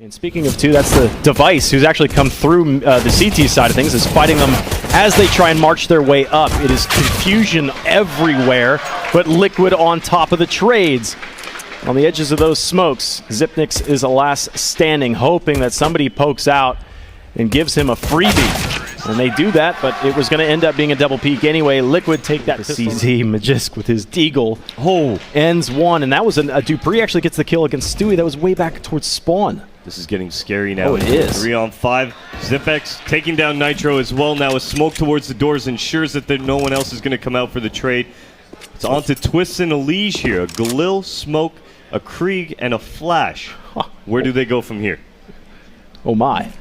And speaking of two, that's the device who's actually come through the CT side of things, is fighting them as they try and march their way up. It is confusion everywhere, but Liquid on top of the trades. On the edges of those smokes, Xyp9x is last standing, hoping that somebody pokes out and gives him a freebie. And they do that, but it was going to end up being a double peek anyway. Liquid take that to CZ. Magisk with his deagle ends one, and that was a Dupree actually gets the kill against Stewie. That was way back towards spawn. This is getting scary now. Oh, it is. 3 on 5. Xyp9x taking down Nitro as well now. A smoke towards the doors ensures that no one else is going to come out for the trade. It's on to Twist and a Liege here. A Galil, Smoke, a Krieg, and a Flash. Where do they go from here? Oh my.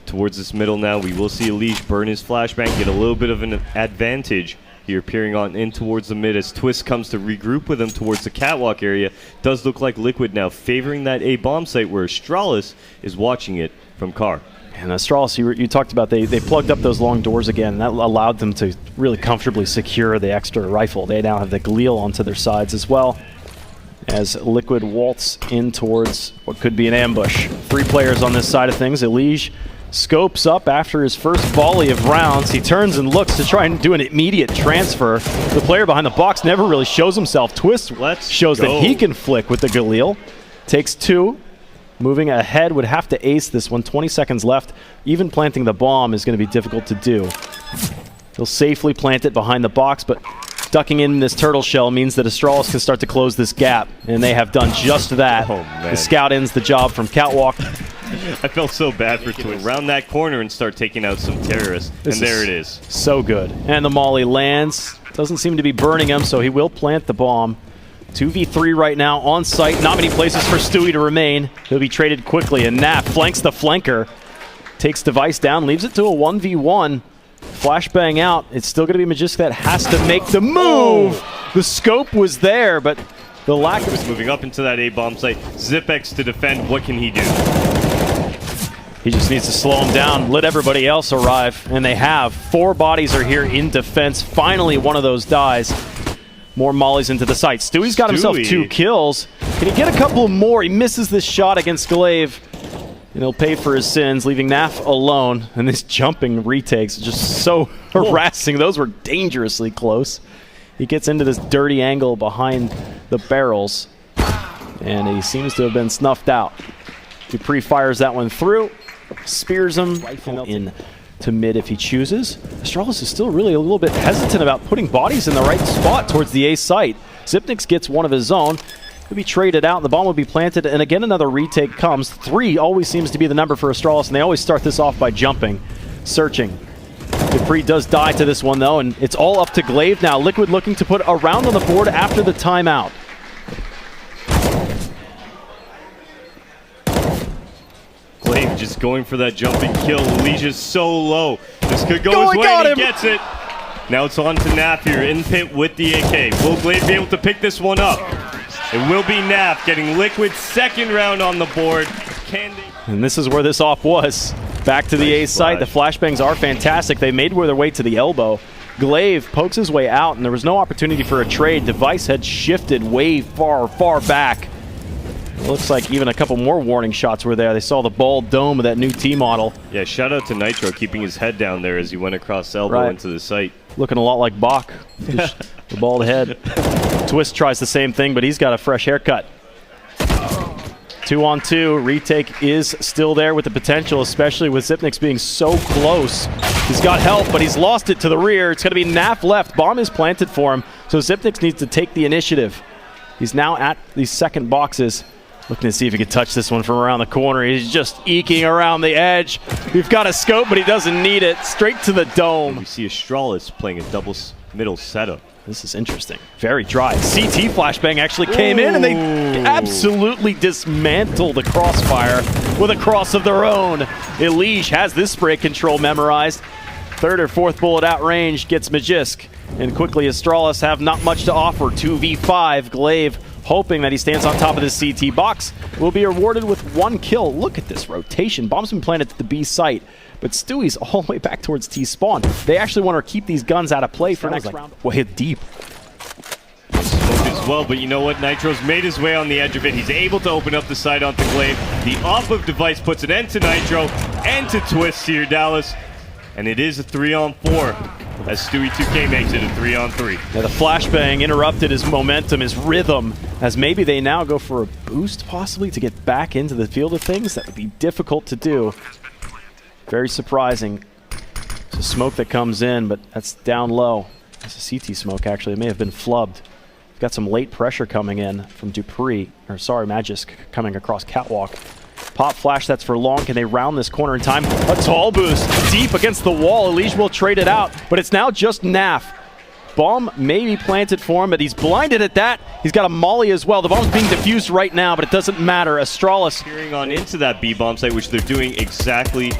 Towards this middle now, we will see a Liege burn his flashbang, get a little bit of an advantage here, peering on in towards the mid as Twist comes to regroup with him towards the catwalk area. Does look like Liquid now favoring that A bomb site where Astralis is watching it from Car. And Astralis, you talked about, they plugged up those long doors again, and that allowed them to really comfortably secure the extra rifle. They now have the Galil onto their sides as well, as Liquid waltz in towards what could be an ambush. 3 players on this side of things. Liege scopes up after his first volley of rounds. He turns and looks to try and do an immediate transfer. The player behind the box never really shows himself. Twist shows that he can flick with the Galil. Takes 2. Moving ahead, would have to ace this one. 20 seconds left. Even planting the bomb is going to be difficult to do. He'll safely plant it behind the box, but ducking in this turtle shell means that Astralis can start to close this gap, and they have done just that. Oh, man. The scout ends the job from catwalk. I felt so bad for Twist. Round that corner and start taking out some terrorists, and there it is. So good. And the molly lands. Doesn't seem to be burning him, so he will plant the bomb. 2v3 right now on site. Not many places for Stewie to remain. He'll be traded quickly, and Naf flanks the flanker. Takes device down, leaves it to a 1v1. Flashbang out. It's still going to be Magisk that has to make the move. The scope was there, but the lack of... moving up into that A-bomb site. Xyp9x to defend. What can he do? He just needs to slow him down, let everybody else arrive, and they have. 4 bodies are here in defense. Finally, one of those dies. More mollies into the site. Stewie's got himself 2 kills. Can he get a couple more? He misses this shot against Glaive, and he'll pay for his sins, leaving Naf alone. And this jumping retakes are just so harassing. Those were dangerously close. He gets into this dirty angle behind the barrels, and he seems to have been snuffed out. Dupree fires that one through. Spears him rifle in to mid if he chooses. Astralis is still really a little bit hesitant about putting bodies in the right spot towards the A site. Xyp9x gets one of his own. He'll be traded out, and the bomb will be planted, and again another retake comes. 3 always seems to be the number for Astralis, and they always start this off by jumping, searching. Dupree does die to this one though, and it's all up to Glaive now. Liquid looking to put a round on the board after the timeout. Glaive just going for that jumping kill. Liege is so low. This could go his way, and he gets it. Now it's on to Naf here in pit with the AK. Will Glaive be able to pick this one up? It will be Naf getting Liquid's 2nd round on the board. And this is where this off was. Back to the A site. The flashbangs are fantastic. They made their way to the elbow. Glaive pokes his way out, and there was no opportunity for a trade. Device had shifted way far back. It looks like even a couple more warning shots were there. They saw the bald dome of that new T model. Yeah, shout out to Nitro keeping his head down there as he went across elbow into the site. Looking a lot like Bach, the bald head. Twist tries the same thing, but he's got a fresh haircut. 2 on 2. Retake is still there with the potential, especially with Xyp9x being so close. He's got help, but he's lost it to the rear. It's going to be Naf left. Bomb is planted for him, so Xyp9x needs to take the initiative. He's now at these second boxes. Looking to see if he can touch this one from around the corner. He's just eking around the edge. We've got a scope, but he doesn't need it. Straight to the dome. We see Astralis playing a double middle setup. This is interesting. Very dry. CT flashbang actually came in, and they absolutely dismantled the crossfire with a cross of their own. Liege has this spray control memorized. 3rd or 4th bullet out range gets Magisk. And quickly Astralis have not much to offer. 2v5. Glaive, hoping that he stands on top of this CT box, will be rewarded with 1 kill. Look at this rotation. Bomb's been planted to the B site, but Stewie's all the way back towards T spawn. They actually want to keep these guns out of play for next round. Well, hit deep. Smoke is as well, but you know what? Nitro's made his way on the edge of it. He's able to open up the side onto Glaive. The off-of device puts an end to Nitro and to Twist here, Dallas. And it is a 3-on-4 as Stewie 2K makes it a 3-on-3. Yeah, the flashbang interrupted his momentum, his rhythm, as maybe they now go for a boost possibly to get back into the field of things. That would be difficult to do. Very surprising. It's a smoke that comes in, but that's down low. It's a CT smoke, actually. It may have been flubbed. We've got some late pressure coming in from Dupree, or sorry, Magisk coming across Catwalk. Pop flash, that's for long. Can they round this corner in time? A tall boost deep against the wall. Elige will trade it out, but it's now just Naf. Bomb may be planted for him, but he's blinded at that. He's got a molly as well. The bomb's being diffused right now, but it doesn't matter. Astralis peering on into that B-bomb site, which they're doing exactly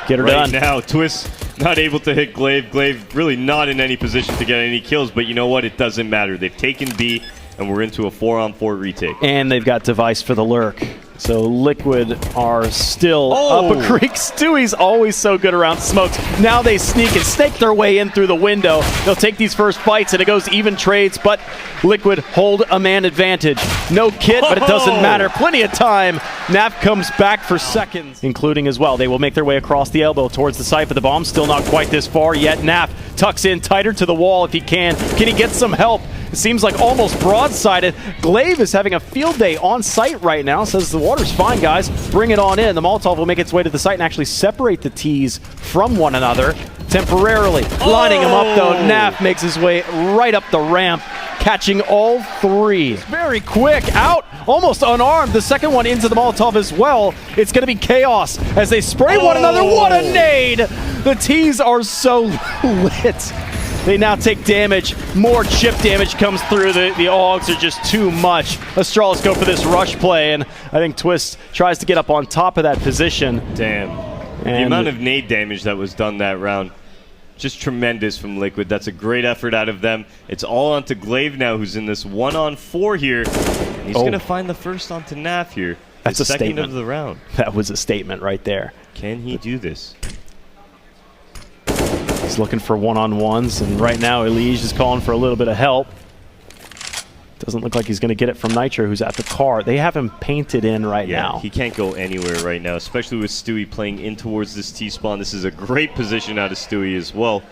get her right done. now. Twist not able to hit Glaive. Glaive really not in any position to get any kills, but you know what? It doesn't matter. They've taken B, and we're into a 4-on-4 retake. And they've got device for the lurk. So Liquid are still up a creek. Stewie's always so good around smokes. Now they sneak and snake their way in through the window. They'll take these first fights, and it goes even trades, but Liquid hold a man advantage. No kit, but it doesn't matter. Plenty of time. Naf comes back for seconds, including as well. They will make their way across the elbow towards the site, but the bomb's still not quite this far yet. Naf tucks in tighter to the wall if he can. Can he get some help? It seems like almost broadsided. Glaive is having a field day on site right now. Says the water's fine, guys. Bring it on in. The Molotov will make its way to the site and actually separate the T's from one another temporarily. Lining him up, though. Naf makes his way right up the ramp, catching all three. Very quick. Out. Almost unarmed. The second one into the Molotov as well. It's going to be chaos as they spray one another. What a nade! The T's are so lit. They now take damage. More chip damage comes through. The Augs are just too much. Astralis go for this rush play, and I think Twist tries to get up on top of that position. Damn. The amount of nade damage that was done that round, just tremendous from Liquid. That's a great effort out of them. It's all onto Glaive now, who's in this 1-on-4 here. And he's going to find the first onto Naf here. That's a second statement. Of the round. That was a statement right there. Can he do this? He's looking for one-on-ones, and right now Elige is calling for a little bit of help. Doesn't look like he's going to get it from Nitro, who's at the car. They have him painted in right now. He can't go anywhere right now, especially with Stewie playing in towards this T-spawn. This is a great position out of Stewie as well.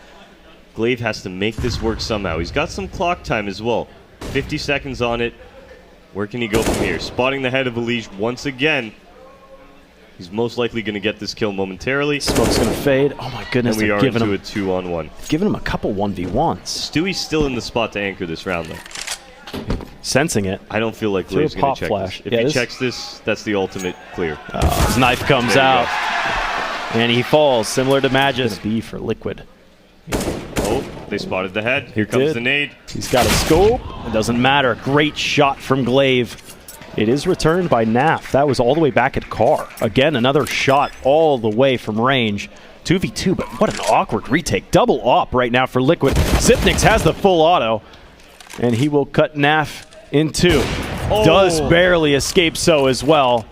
Glaive has to make this work somehow. He's got some clock time as well. 50 seconds on it. Where can he go from here? Spotting the head of Elige once again. He's most likely going to get this kill momentarily. Smoke's going to fade. Oh my goodness, and we are giving into him a 2-on-1. Giving him a couple 1v1s. Stewie's still in the spot to anchor this round, though. Sensing it. I don't feel like Glaive's going to check flash. this. If he checks this, that's the ultimate clear. His knife comes out, and he falls, similar to Magisk. B for Liquid. Oh, they spotted the head. Here comes the nade. He's got a scope. It doesn't matter. Great shot from Glaive. It is returned by Naf. That was all the way back at car. Again, another shot all the way from range. 2v2, but what an awkward retake. Double op right now for Liquid. Zipnix has the full auto, and he will cut Naf in two. Does barely escape so as well.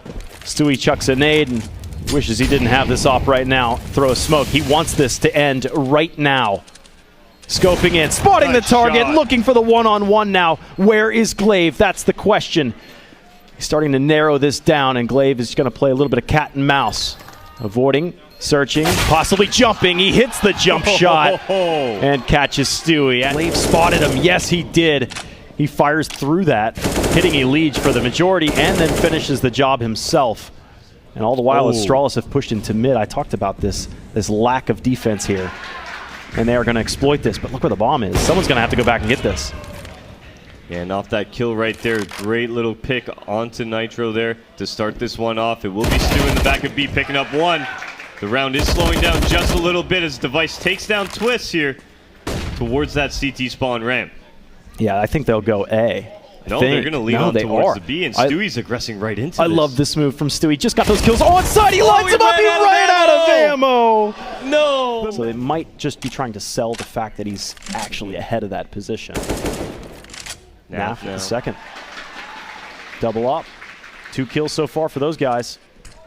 Stewie chucks a nade and wishes he didn't have this op right now. Throw a smoke. He wants this to end right now. Scoping in, spotting the target, looking for the one-on-one now. Where is Glaive? That's the question. He's starting to narrow this down, and Glaive is going to play a little bit of cat and mouse. Avoiding, searching, possibly jumping. He hits the jump shot and catches Stewie. Glaive spotted him. Yes, he did. He fires through that, hitting Elige for the majority, and then finishes the job himself. And all the while, Astralis have pushed into mid. I talked about this lack of defense here, and they are going to exploit this. But look where the bomb is. Someone's going to have to go back and get this. Yeah, and off that kill right there, great little pick onto Nitro there to start this one off. It will be Stu in the back of B picking up one. The round is slowing down just a little bit as Device takes down Twist here towards that CT spawn ramp. Yeah, I think they'll go A. No, they're going to lean on towards the B, and Stewie's aggressing right into this. I love this move from Stewie. Just got those kills on side. He lights him up. He ran out of ammo. No. So they might just be trying to sell the fact that he's actually ahead of that position. Now, the second. Double up. 2 kills so far for those guys.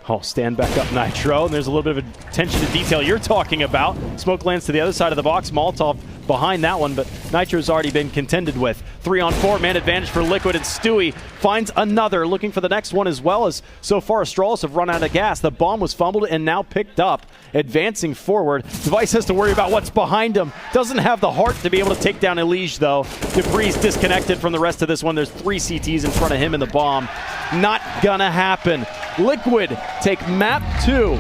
Oh, stand back up Nitro, and there's a little bit of attention to detail you're talking about. Smoke lands to the other side of the box. Molotov behind that one, but Nitro's already been contended with. 3-on-4, man advantage for Liquid, and Stewie finds another, looking for the next one as well, as so far Astralis have run out of gas. The bomb was fumbled and now picked up, advancing forward. Device has to worry about what's behind him. Doesn't have the heart to be able to take down Elige, though. Debris disconnected from the rest of this one. There's 3 CTs in front of him in the bomb. Not gonna happen. Liquid take Map 2